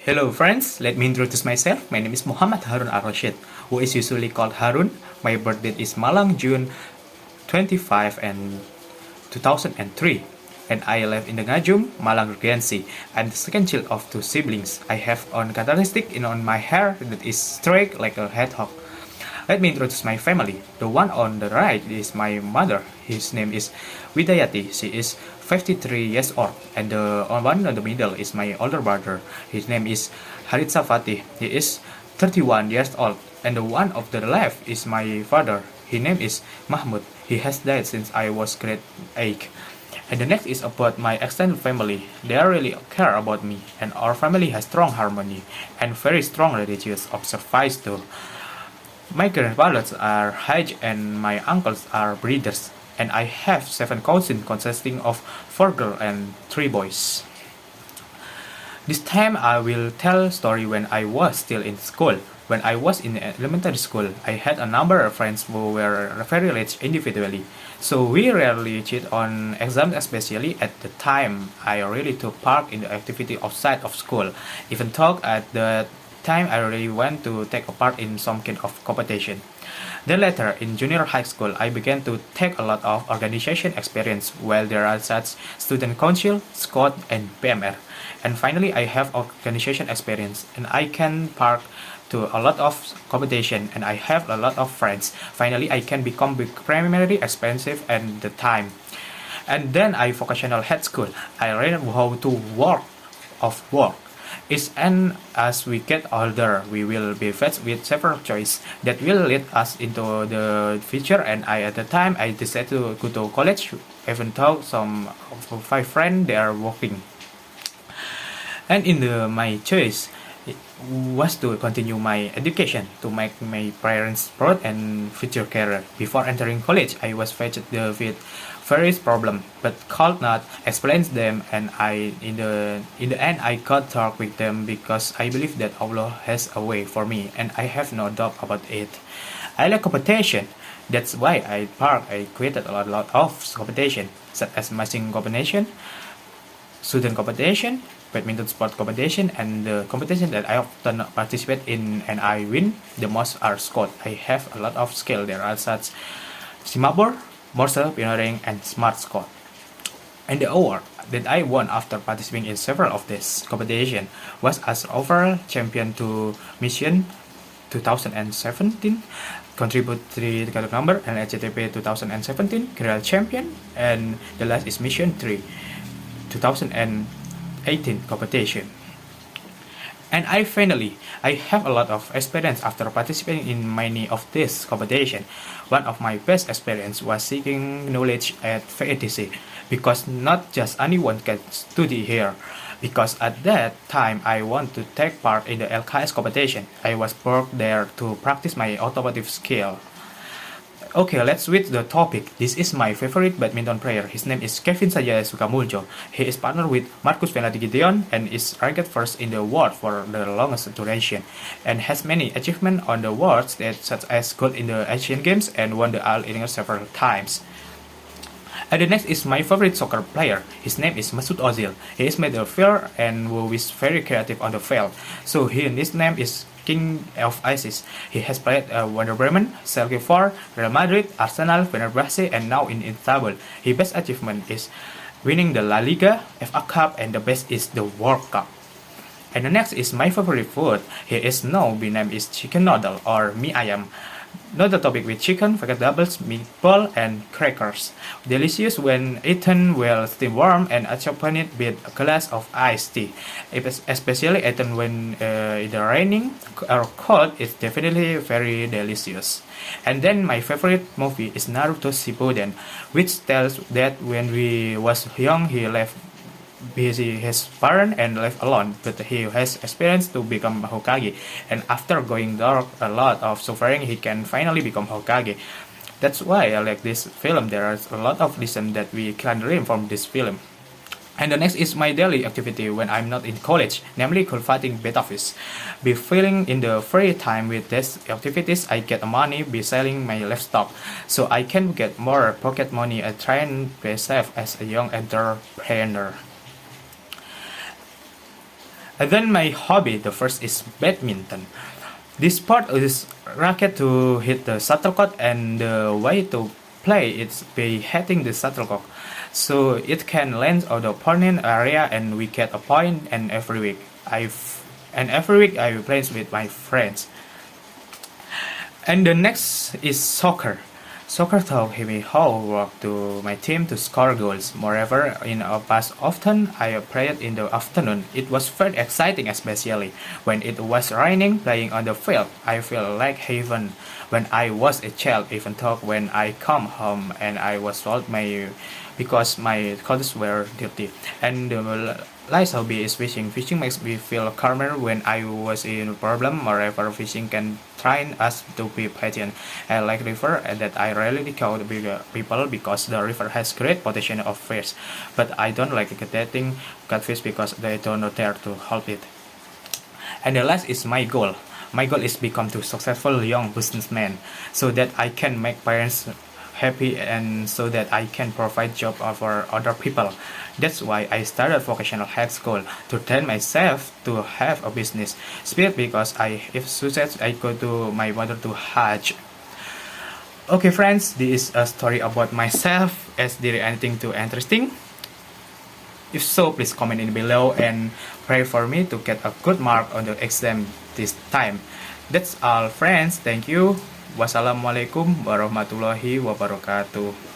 Hello friends, let me introduce myself. My name is Mohamad Harun Al Rosyid, who is usually called Harun. My birth date is Malang, June 25 and 2003. And I live in the Ngajum, Malang Regency. I'm the second child of two siblings. I have one characteristic on my hair that is straight like a hedgehog. Let me introduce my family. The one on the right is my mother. His name is Widayati. She is 53 years old. And the one in the middle is my older brother. His name is Haritsa Fatih. He is 31 years old. And the one of the left is my father. His name is Mahmud. He has died since I was grade 8. And the next is about my extended family. They really care about me, and our family has strong harmony and very strong religious observances too. My grandfathers are Hajj and my uncles are breeders, and I have 7 cousins consisting of 4 girls and 3 boys. This time I will tell a story when I was still in school. When I was in elementary school, I had a number of friends who were very rich individually. So we rarely cheat on exams, especially at the time I really took part in the activity outside of school. Even though at the time I really went to take a part in some kind of competition. Then later, in junior high school, I began to take a lot of organization experience while there are such student council, squad, and PMR. And finally, I have organization experience and I can part to a lot of competition and I have a lot of friends. Finally, I can become primarily expensive at the time. And then I vocational head school. I learned how to work. And as we get older, we will be faced with several choices that will lead us into the future. And at the time, I decided to go to college, even though some of my friends they are working. And my choice was to continue my education to make my parents proud and future career. Before entering college, I was faced with various problems, but could not explain them. And in the end, I got talk with them because I believe that Allah has a way for me, and I have no doubt about it. I like competition. That's why I created a lot of competition, such as matching competition, student competition, badminton sport competition, and the competition that I often participate in and I win the most are squad. I have a lot of skill. There are such Simabor, Morse, pioneering, and smart squad. And the award that I won after participating in several of these competition was as overall champion to Mission 2017, contributory to number, and HTTP 2017, Grill Champion, and the last is Mission 3 2018 competition. And I have a lot of experience after participating in many of these competition. One of my best experience was seeking knowledge at VETC because not just anyone can study here. Because at that time I want to take part in the LKS competition. I was brought there to practice my automotive skill. Okay, let's switch the topic. This is my favorite badminton player. His name is Kevin Sajaya Sukamuljo. He is partnered with Marcus Venati Gideon and is ranked first in the world for the longest duration and has many achievements on the world stage such as gold in the Asian Games and won the All-England several times. And the next is my favorite soccer player. His name is Mesut Ozil. He is midfielder and who is very creative on the field. So his name is King of Isis. He has played Werder Bremen, Schalke 4, Real Madrid, Arsenal, Fenerbahce, and now in Istanbul. His best achievement is winning the La Liga, FA Cup, and the best is the World Cup. And the next is my favorite food. He is now be named is chicken noodle or mi ayam. Not the topic with chicken, vegetables, meatball, and crackers. Delicious when eaten well, still warm, and accompanied with a glass of iced tea. Especially eaten when either raining or cold, it's definitely very delicious. And then my favorite movie is Naruto Shippuden, which tells that when we was young, he left his parents and left alone, but he has experience to become Hokage. And after going dark a lot of suffering, he can finally become Hokage. That's why I like this film. There are a lot of lessons that we can learn from this film. And the next is my daily activity when I'm not in college, namely cultivating betta fish. By filling in the free time with these activities, I get money by selling my livestock, so I can get more pocket money and try and be safe as a young entrepreneur. And then my hobby, the first is badminton. This sport is racket to hit the shuttlecock, and the way to play is by hitting the shuttlecock, so it can land on the opponent area and we get a point. Every week I play with my friends. And the next is soccer. Soccer taught me how to work to my team to score goals. Moreover, in a past often I played in the afternoon. It was very exciting, especially when it was raining. Playing on the field, I feel like heaven when I was a child. Even though when I come home and I was told because my clothes were dirty. And the last hobby is fishing. Fishing makes me feel calmer when I was in a problem. Moreover, fishing can train us to be patient. I like river and that I rarely call the bigger people because the river has great potential of fish. But I don't like getting catfish because they don't know dare to hold it. And the last is my goal. My goal is become to successful young businessman so that I can make parents happy and so that I can provide job for other people. That's why I started vocational health school to train myself to have a business. Speed because if success, I go to my mother to Hajj. Okay, friends, this is a story about myself. Is there anything too interesting? If so, please comment in below and pray for me to get a good mark on the exam this time. That's all, friends. Thank you. Wassalamualaikum warahmatullahi wabarakatuh.